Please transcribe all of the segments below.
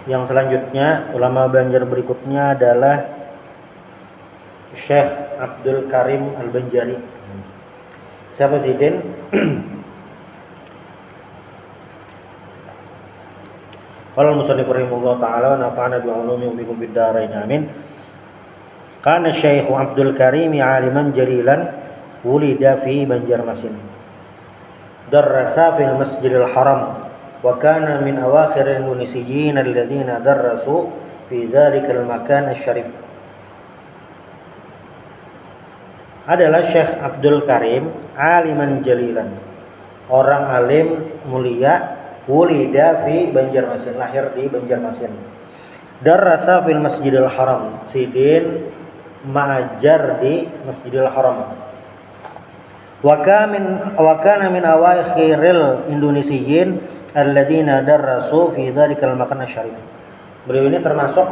Yang selanjutnya, ulama Banjar berikutnya adalah Syekh Abdul Karim Al-Banjari. Siapa sih, Den? Qala al-musannif rahimahullah ta'ala wa nafa'ana bi'ulumi wa bikum fid dharain amin. Kana Syekh Abdul Karim 'aliman jalilan wulida fi Banjarmasin. Darrasa fil Masjidil Haram wa kana min awakhir al-munisiyyin alladziina darrasu fi dzalikal makan asy-syarif. Adalah Syekh Abdul Karim 'aliman jalilan, orang alim mulia, wulida fi Banjarmasin, lahir di Banjarmasin. Darrasa fil Masjidil Haram, sidin mengajar di Masjidil Haram. Wa kana min awakhiril Indonesiyin alladziina darrasu fi dzalikal makan asy-syarif. Beliau ini termasuk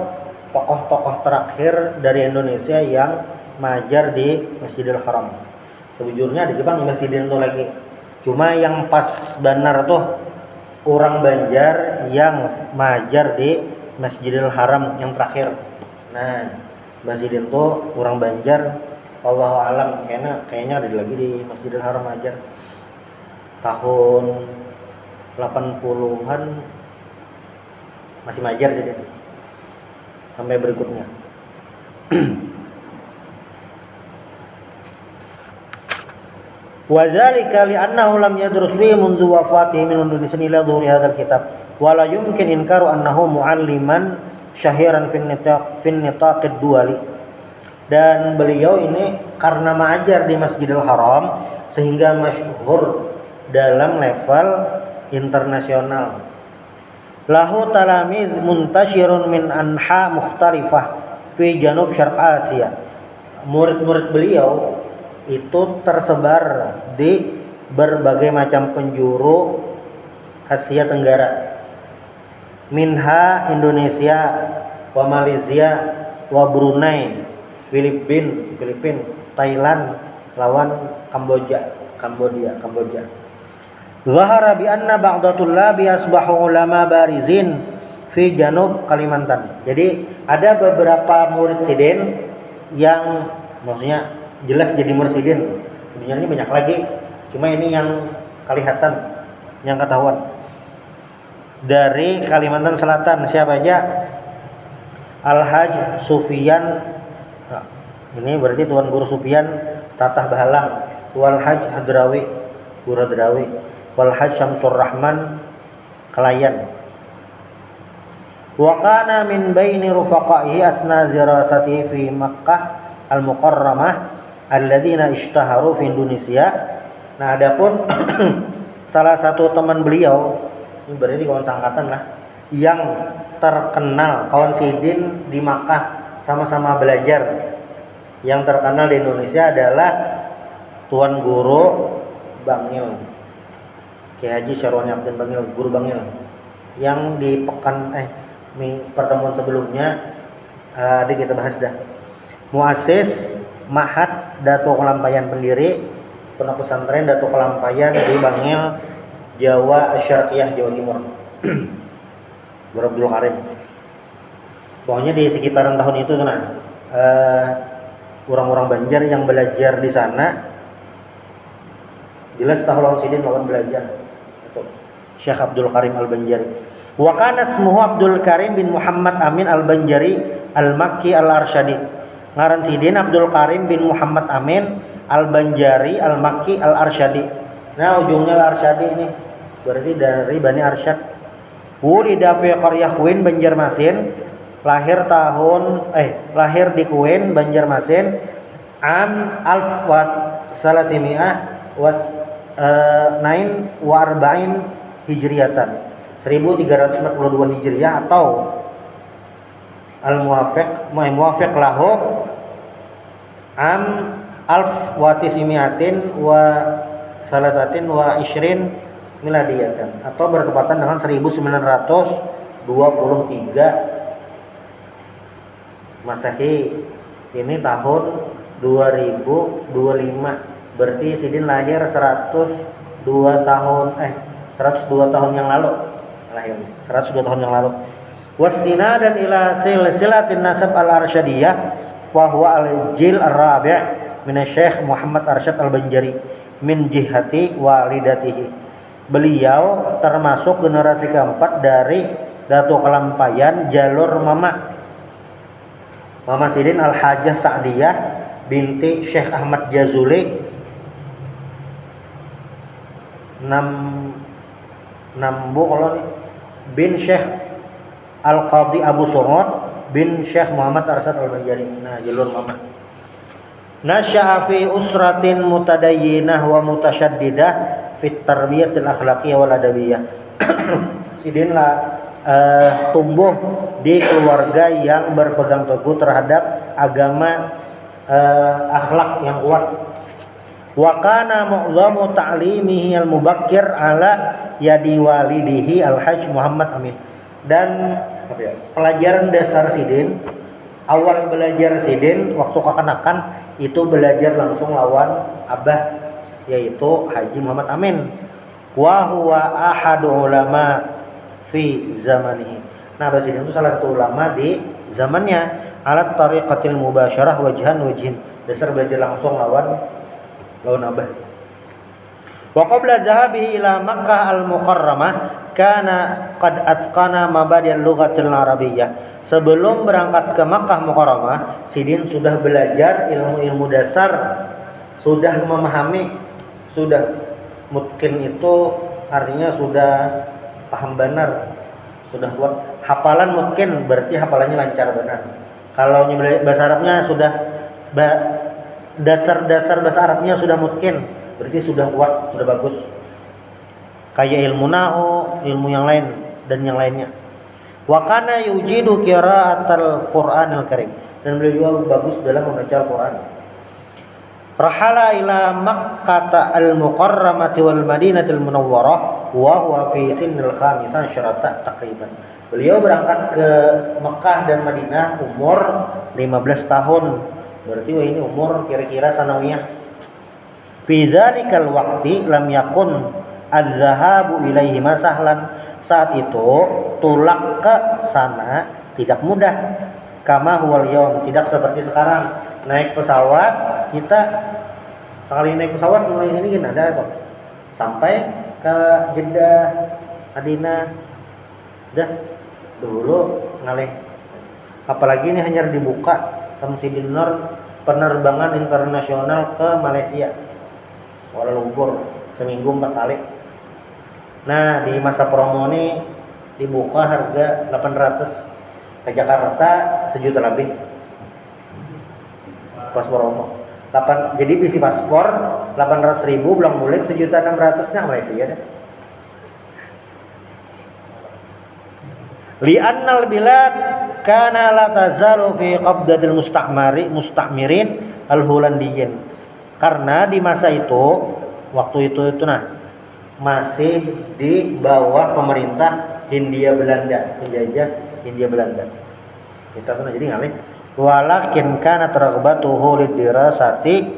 tokoh-tokoh terakhir dari Indonesia yang mengajar di Masjidil Haram. Sejujurnya di Jepang Masjidil itu lagi. Cuma yang pas benar tuh orang Banjar yang mengajar di Masjidil Haram yang terakhir. Nah, Masjidil itu orang Banjar, Allahu alam, kayaknya ada lagi di Masjidil Haram ajar. Tahun 80-an masih mengajar jadi sampai berikutnya. Wa dzalika li'annahu lam yadrus bihi mundu wafatihi min Indonesia ila dhuhri hadzal kitab wa la yumkin inkaru annahu mu'alliman syahiran fin nitaqid duwali. Dan beliau ini karena mengajar di Masjidil Haram sehingga masyhur dalam level internasional. Lahu talamiz muntashirun min anha mukhtalifah fi janub syarq Asia. Murid-murid beliau itu tersebar di berbagai macam penjuru Asia Tenggara. Minha Indonesia, wa Malaysia, wa Brunei, Filipin, Thailand lawan Kamboja. Zahara bi anna ba'da tullabi asbahu ulama barizin fi janub Kalimantan. Jadi ada beberapa murid sidin yang maksudnya jelas jadi murid sidin. Sebenarnya banyak lagi, cuma ini yang kelihatan, yang ketahuan. Dari Kalimantan Selatan siapa aja? Al-Haj Sufyan, ini berarti Tuan Guru Sufyan Tatah Bahalang. Wal Haj Hadrawi, Guru Hadrawi. Wal Haj Syamsur Rahman Kelayan. Wa kana min baini rufaqaihi asna zirasati fi Makkah al-Mukarramah alladzina ishtaharu fi Indonesia. Nah, adapun salah satu teman beliau, ini berarti kawan seangkatan lah, yang terkenal, kawan sidin di Makkah, sama-sama belajar. Yang terkenal di Indonesia adalah Tuan Guru Bangil, Kiai Haji Syarwani Abdin Bangil, Guru Bangil, yang di pertemuan sebelumnya ada kita bahas dah. Muassis Mahat Datuk Kelampayan, pendiri Pondok Pesantren Datuk Kelampayan di Bangil, Jawa Asyarqiyah, Jawa Timur. Guru Abdul Karim. Pokoknya di sekitaran tahun itu tuh orang-orang Banjar yang belajar di sana jelas tahun sidin lawan belajar. Itu Syekh Abdul Karim Al-Banjari. Wa kana ismuhu Abdul Karim bin Muhammad Amin Al-Banjari Al-Makki Al-Arsyadi. Ngaran sidin Abdul Karim bin Muhammad Amin Al-Banjari Al-Makki Al-Arsyadi. Nah, ujungnya Al-Arsyadi ini berarti dari Bani Arsyad. Wulida fi qaryah Kuin Banjarmasin, lahir di Kuin Banjarmasin am alf wa salasimi'ah was nain wa arba'in hijriyatan, 1342 hijriyah, atau al-muwafiq lahu am alf wa tisimiatin wa salasatin wa ishrin miladiyatan, atau bertepatan dengan 1923 Masehi. Ini tahun 2025. Berarti sidin lahir 102 tahun yang lalu. Lahir 102 tahun yang lalu. Wastinadan ila silsilatin nasab al-arsyadiyah fa huwa al-jil ar-rabi' min Syekh Muhammad Arsyad Al-Banjari min jihati walidatihi. Beliau termasuk generasi keempat dari Datu Kelampayan jalur Mama Sidin Al-Hajjah Sa'diyah binti Syekh Ahmad Jazuli Nambu kalau nih bin Syekh Al-Qadhi Abu Sumud bin Syekh Muhammad Arsyad Al-Banjari. Nah, jalur mama. Nasya'a fi usratin mutadayyinah wa mutasyaddidah fit tarbiyatil akhlaqiyah wal adabiyah. Sidin lah tumbuh di keluarga yang berpegang teguh terhadap agama, akhlak yang kuat. Wa kana mu'zamu ta'limihi al-mubakkir ala yadi walidihi Al-Hajj Muhammad Amin. Dan pelajaran dasar Sidin, awal belajar Sidin waktu kekanakan itu belajar langsung lawan abah, yaitu Haji Muhammad Amin. Wa huwa ahadu ulama fi zamanihi. Nah, Abah Sidin itu salah satu ulama di zamannya. Alat tariqatil mubasyarah wajhan wajhin. Dasar belajar langsung lawan abah. Wa qabla dhahabihi ila Makkah al-Mukarramah kana qad atqana mabadi' al-lughatil arabiyyah. Sebelum berangkat ke Makkah Mukarramah, Sidin sudah belajar ilmu-ilmu dasar, sudah memahami, sudah mungkin itu artinya sudah paham benar, sudah kuat. Hafalan mungkin berarti hafalannya lancar benar. Kalau bahasa Arabnya sudah dasar-dasar bahasa Arabnya sudah mungkin, berarti sudah kuat, sudah bagus. Kayak ilmu nahu, ilmu yang lain dan yang lainnya. Wa kana yujidu qira'atal Qur'anil Karim, dan beliau juga bagus dalam membaca Al-Qur'an. Rahala ila Makkah al-Mukarramah wal Madinatil Munawwarah wa huwa fi sinnil khamisah syarata takriban. Beliau berangkat ke Mekah dan Madinah umur 15 tahun. Berarti ini umur kira-kira sanawiyah. Fi dzalikal waqti lam yakun adz-dzahabu ilaihi masahlan. Saat itu tulak ke sana tidak mudah. Kama huwal yaum, tidak seperti sekarang. Naik pesawat, kita sekali naik pesawat mulai sini kan ada kok. Sampai ke Jeddah, Madinah. Dah dulu ngalih. Apalagi ini hanya dibuka sama Sidin Nur penerbangan internasional ke Malaysia, Kuala Lumpur, seminggu 4 kali. Nah, di masa promo ini dibuka harga 800, ke Jakarta 1 juta lebih. Pas promo. Jadi bisi paspor 800.000 pulang balik 1.600.000 nah Malaysia deh. Li'annal bilad kana la tazalu fi qabdatil musta'mirin al-Holandiyin. Karena di masa itu, waktu itu masih di bawah pemerintah Hindia Belanda, penjajah Hindia Belanda. Kita tuh jadi ngalih. Walakin kana taraghbatuhu lidirasati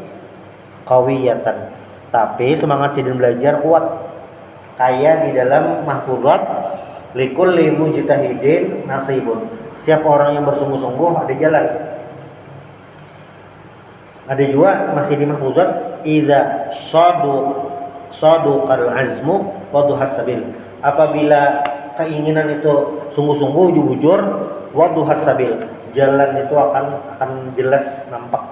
qawiyatan. Tapi semangat Sidin belajar kuat. Kayak di dalam mahfuzat likulli mujtahidin nasibun. Siapa orang yang bersungguh-sungguh ada jalan. Ada juga masih di mahfuzat idza saduqal azmu wa duhas sabil. Apabila keinginan itu sungguh-sungguh jujur wa duhas sabil, jalan itu akan jelas nampak.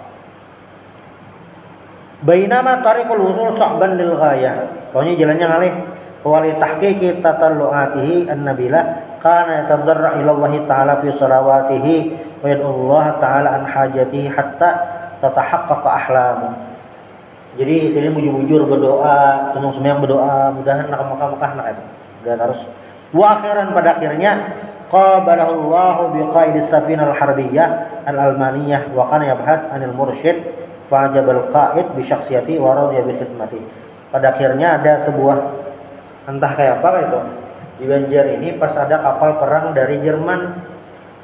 Bainama tariqul wusul sa'ban lil ghayah. Pokoknya jalannya ngalih. Wali tahqiqi tatallu'atihi an-nabila kana yatadarra ila Allah ta'ala fi salawatihi wa yad'ullah ta'ala an hajatihi hatta tatahaqqaqa ahlamu. Jadi sini bujur-bujur berdoa, tenung sembahyang berdoa, mudahan nak Mekah nak itu. Udah terus. Wa akhiran pada akhirnya qabalahullahu biqaidis safinah al-harbiyyah al-almaniyah wa kana yabhath anil mursyid fa'ajabal qa'id bi syakhsiyati wa radiya bi khidmati. Pada akhirnya ada sebuah entah kayak apa itu di Banjar ini pas ada kapal perang dari Jerman,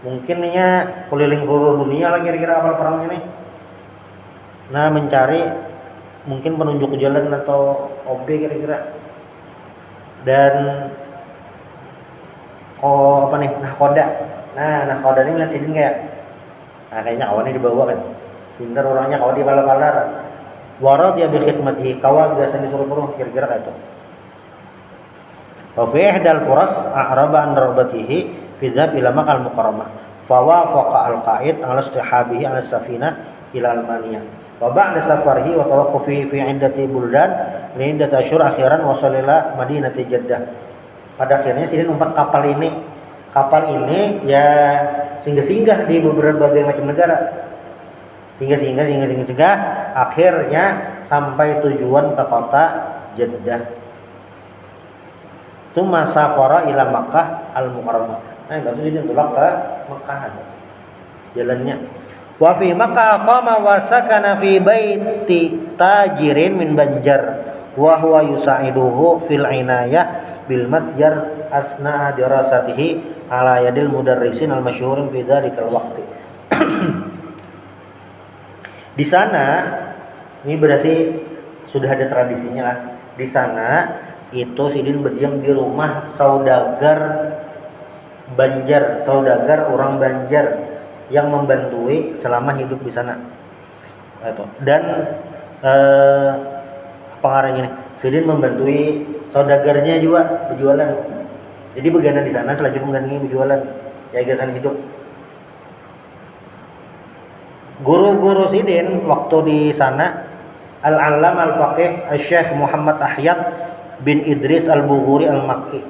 mungkinnya keliling seluruh dunia lah kira-kira kapal perangnya nih. Nah, mencari mungkin penunjuk jalan atau OB kira-kira. Dan apa nih, nahkoda. Nah, nahkoda ini melihat sidin kayak, nah kayaknya awannya dibawa kan. Pintar orangnya kalau di palar-palar. Warad ya bi khidmatihi, kawan biasa disuruh-suruh, kira-kira kayak itu. Wa fi ihdal furas a'raba an rabatihi fi dhab ila maqal mukarramah. Fa wafaqa al-qa'id ala istihabihi ala safina ila Almania. Wa ba'da safarihi wa tawaqqufi fi 'iddati buldan li 'iddati asyhur akhiran wasala ila Madinati Jeddah. Pada akhirnya Sidin umpat kapal ini. Kapal ini ya singgah-singgah di berbagai macam negara. Singgah akhirnya sampai tujuan ke kota Jeddah. Tsumma safara ila Makkah al-Mukarramah. Nah, itu Sidin tulak ke Makkah jalannya. Wa fi Makkah qama wa sakana fi baiti tajirin min Banjar wa huwa yusa'iduhu fil inayah bil matjar asna dirasatihi ala yadil mudarrisin al masyhurin fi dzalikal waqti. Di sana ini berarti sudah ada tradisinya lah. Di sana itu Sidin berdiam di rumah saudagar Banjar, saudagar orang Banjar yang membantui selama hidup di sana. Dan apa ngarang ini? Sidin membantui saudagarnya juga berjualan. Jadi begana di sana selanjutnya begana berjualan ya gagasan hidup. Guru-guru Sidin waktu di sana Al-Allam Al-Faqih Syekh Muhammad Ahyad bin Idris Al-Bughuri Al-Makki.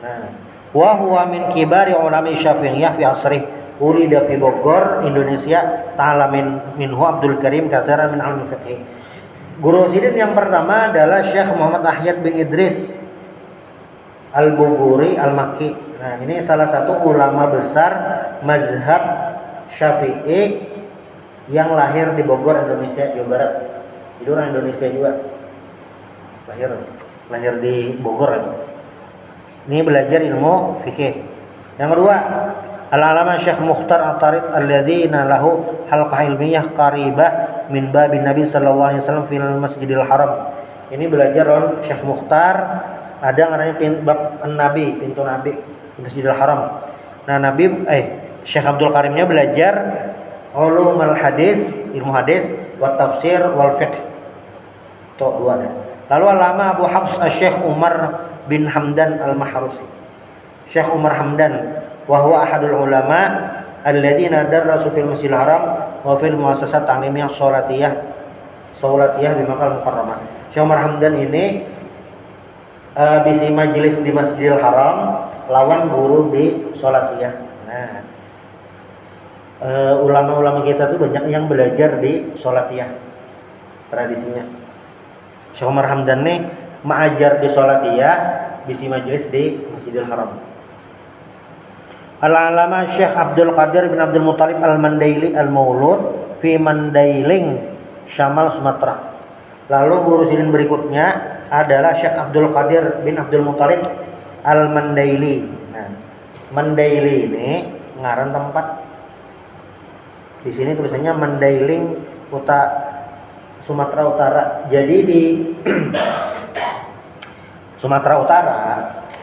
Nah, wa huwa min kibari ulama Syafi'iyah fi asrih. Ulida fi Bogor, Indonesia. Ta'ala minhu Abdul Karim katsiran min al-fiqh. Guru Sidin yang pertama adalah Syekh Muhammad Ahyad bin Idris Al-Bughuri Al-Makki. Nah, ini salah satu ulama besar mazhab Syafi'i yang lahir di Bogor, Indonesia, Jawa Barat. Itu orang Indonesia juga. Lahir di Bogor itu. Ini belajar ilmu fikih. Yang kedua, Al-Alama Syekh Mukhtar At-Tarid alladzina lahu halqah ilmiyah qaribah min babin Nabi sallallahu alaihi wasallam fil Masjidil Haram. Ini belajar oleh Syekh Mukhtar, ada namanya bab Nabi, pintu Nabi di Masjidil Haram. Nah, Syekh Abdul Karimnya belajar ulumul hadis, ilmu hadis, wa tafsir wal fiqh. Itu dua ada. Lalu Alama Abu Hafs Syekh Umar bin Hamdan Al-Mahrusi. Syekh Umar Hamdan wa huwa ahadul ulama alladzina darasu fil Masjidil Haram wa fil muassasat ta'limiyah Saulatiyah di Makkah Mukarramah. Syekh Umar Hamdan ini bisi majelis di Masjidil Haram lawan guru di Saulatiyah. Nah, ulama-ulama kita tuh banyak yang belajar di Saulatiyah tradisinya. Syekh Umar Hamdan nih mengajar di Saulatiyah, bisi majelis di Masjidil Haram. Al-Alama Syekh Abdul Qadir bin Abdul Muttalib Al-Mandaili Al-Maulud fi Mandailing, Syamal Sumatera. Lalu guru Sidin berikutnya adalah Syekh Abdul Qadir bin Abdul Muttalib Al-Mandaili. Nah, Mandaili ini ngaran tempat. Di sini tulisannya Mandailing Sumatera Utara. Jadi di Sumatera Utara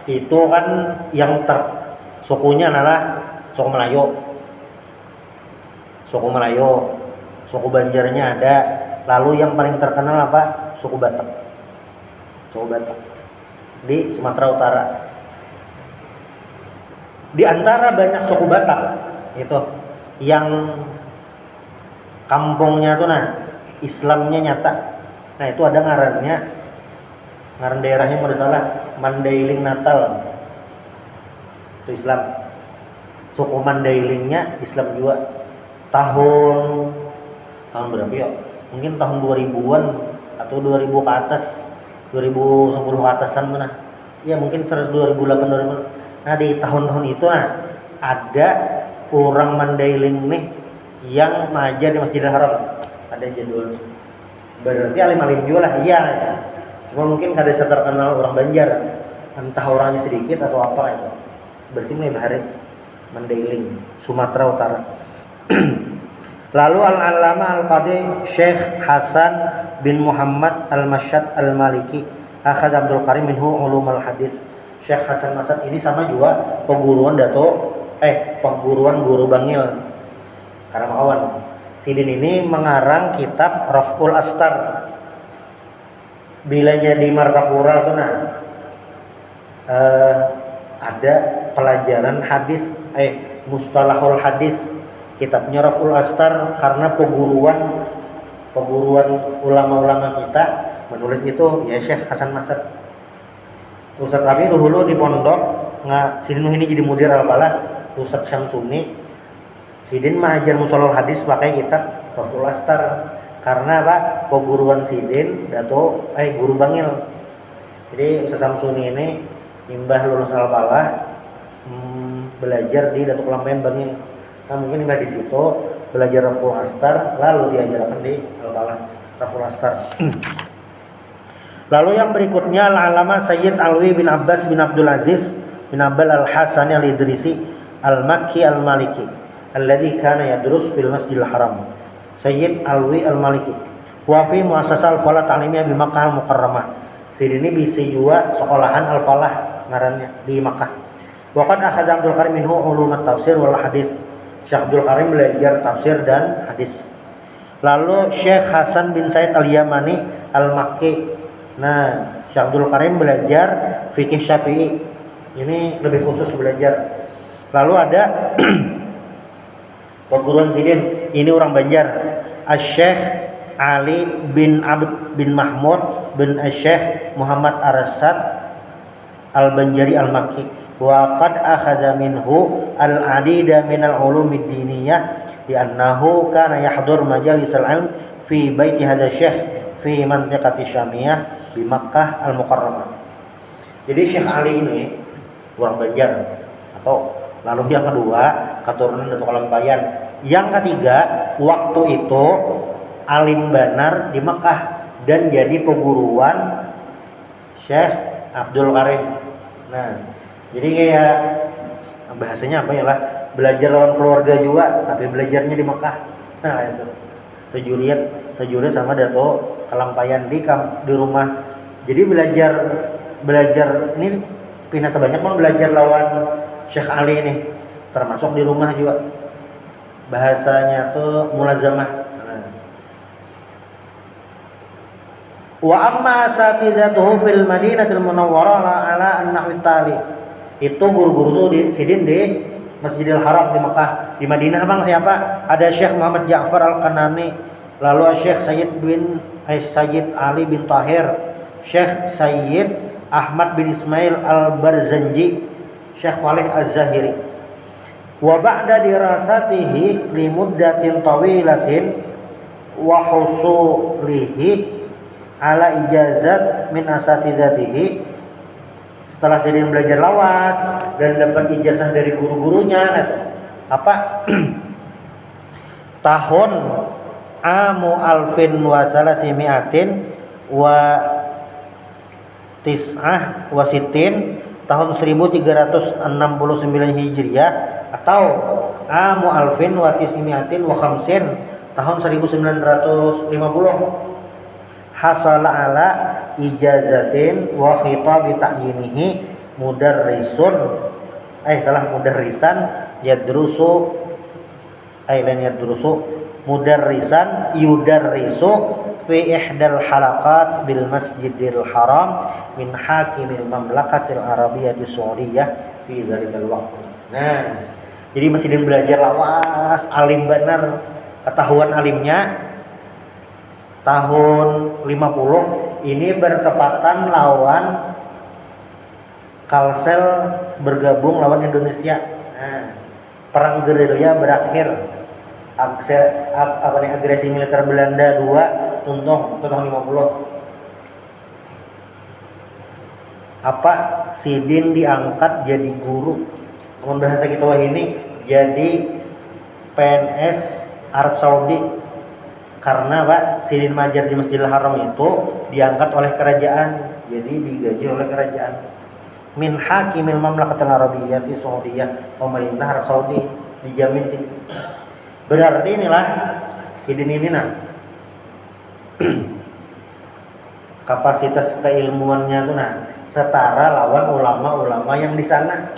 itu kan yang sukunya adalah suku Melayu. Suku Banjarnya ada. Lalu yang paling terkenal apa? Suku Batak di Sumatera Utara. Di antara banyak suku Batak itu yang kampungnya tuh Islamnya nyata. Nah, itu ada ngaran daerahnya bersalah Mandailing Natal. Itu Islam. Suku Mandailingnya Islam juga. Tahun berapa ya? Mungkin tahun 2000-an atau 2000 ke atas. 2010 ke atasan mana? Ya mungkin 2008 2000. Nah, di tahun-tahun itu ada orang Mandailing nih yang mengajar di Masjidil Haram. Ada jadwalnya. Berarti alim-alim juga lah, iya. Cuma mungkin kada terkenal orang Banjar. Entah orangnya sedikit atau apa itu. Berarti mulai bahari Mandailing, Sumatera Utara. Lalu Al-Alama Al-Qadi Syekh Hasan bin Muhammad Al-Masyad Al-Maliki akhad Abdul Karim minhu ulumul hadis. Syekh Hasan Masad ini sama juga peguruan peguruan Guru Bangil Karamawan. Sidin ini mengarang kitab Raf'ul Astar. Bila jadi Martapura tuh ada pelajaran hadis mustalahul hadis, kitabnya Raf'ul Astar, karena peguruan ulama-ulama kita menulis itu ya Syekh Hasan Masad. Ustadz kami dulu di pondok Sidin ini jadi mudir al-falah, Ustadz Syamsuni. Sidin mengajar musolol hadis pakai kitab Raf'ul Astar karena peguruan Sidin Guru Bangil. Jadi Ustadz Syamsuni ini imbah lulus al-falah belajar di Datuk Lampaian Bangil. Nah mungkin imbah di situ belajar Raf'ul Astar lalu diajarkan di al-falah Raf'ul Astar. Lalu yang berikutnya al-alama Sayyid Alwi bin Abbas bin Abdul Aziz bin Abbal al-Hasani al-Idrisi al-Makki al-Maliki alladhi kana yadrus fil Masjidil Haram. Sayyid Alwi al-Maliki wa fi muassasah al-falah ta'limiyah di Makkah al-Mukarramah. Jadi ini bisa juga sekolahan al-falah ngarannya di Makkah. Wa qad akhadha Abdul Karim minhu ulum at-tafsir wal hadis. Syekh Abdul Karim belajar tafsir dan hadis. Lalu Syekh Hasan bin Said al-Yamani al-Makki. Nah, Syekh Abdul Karim belajar fikih Syafi'i. Ini lebih khusus belajar. Lalu ada peguruan Sidin, ini orang Banjar, Asy-Syaikh Ali bin Abd bin Mahmud bin Asy-Syaikh Muhammad Arasad Al-Banjari Al-Makki. Wa qad akhadha minhu al-adida min al-ulumid diniyah li annahu kana yahdur majalis al-ilm fi baiti hadha syekh fi mantiqati Syamiyah di Makkah Al-Mukarramah. Jadi Syekh Ali ini orang Banjar lalu yang kedua keturunan Datuk Lampaian. Yang ketiga waktu itu alim benar di Makkah dan jadi peguruan Syekh Abdul Karim. Nah, jadi kayak bahasanya apa ya lah, belajar lawan keluarga juga tapi belajarnya di Makkah. Nah itu sejuriat sama Datuk Kelampaian di rumah. Jadi belajar ini pindah banyak belajar lawan Syekh Ali ini, termasuk di rumah juga. Bahasanya tuh mulazamah. Wa amma satidatuhu fil Madinatil Munawwarah ala an-nahwi tali. Itu guru-guru Sidin di Masjidil Haram di Mekah. Di Madinah siapa? Ada Syekh Muhammad Ja'far Al-Kanani, lalu Syekh Sayyid Ali bin Tahir, Syekh Sayyid Ahmad bin Ismail Al-Barzanji, Syekh Walih Az-Zahiri. Wa ba'da dirasatihi li muddatin tawilatin wa husulihi ala ijazat min asatidatihi. Setelah Sidin belajar lawas dan dapat ijazah dari guru-gurunya, tahun amu alfin wa salasimiatin wa tis'ah wa sitin, tahun 1369 Hijriah, atau amu alfin wa tis'imiatin wa khamsin, tahun 1950, hasala ala ijazatin wa khitabi ta'yinihi mudarrisan yudarrisu fi ihdal halaqat bil Masjidil Haram min hakimil mamlakatil arabiyyati saudiyah fi dzalikal waqt. Nah, jadi masih belajar lawas, alim benar, ketahuan alimnya tahun 50 ini bertepatan lawan Kalsel bergabung lawan Indonesia. Nah, perang gerilya berakhir. Agresi militer Belanda 2 tuntung tahun 50. Sidin diangkat jadi guru. Ngomong bahasa kita ini jadi PNS Arab Saudi. Karena Sidin majar di Masjidil Haram itu diangkat oleh kerajaan, jadi digaji oleh kerajaan. Min hakimil mamlakatil arabiyyati saudiyah, pemerintah Arab Saudi dijamin sih. Berarti inilah Sidin ini kapasitas keilmuannya tuh nah setara lawan ulama-ulama yang di sana.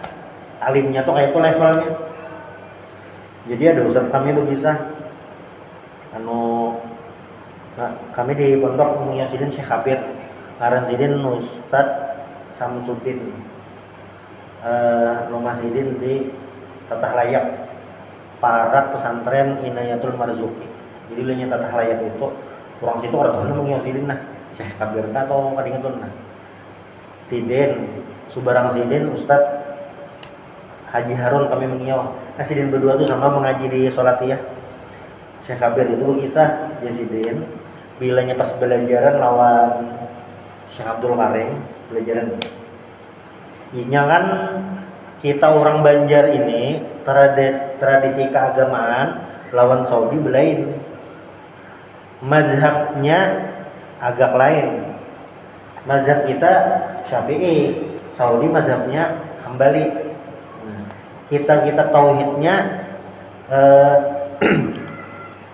Alimnya tuh kayak itu levelnya. Jadi ada ustaz kami berkisah kami di pondok menyasidin Syekh Kabir ngaran sidin Ustaz Samsudin rumah sidin di Tatah Layak Parak Pesantren Inayatul Marzuki. Jadi belinya Tatah Layak itu orang situ orang tahu menyasidin nah Syekh Kabir atau kadingetun nah sidin Subarang sidin Ustaz Haji Harun kami mengiau. Nah sidin berdua tuh sama mengaji di Sholatiyah. Syekh Kabir itu berkisah Jasidin bilanya pas belajaran lawan Syekh Abdul Karim belajaran. Inya kan kita orang Banjar ini tradisi keagamaan lawan Saudi belain. Mazhabnya agak lain. Mazhab kita Syafi'i, Saudi mazhabnya Hambali. Kita tauhidnya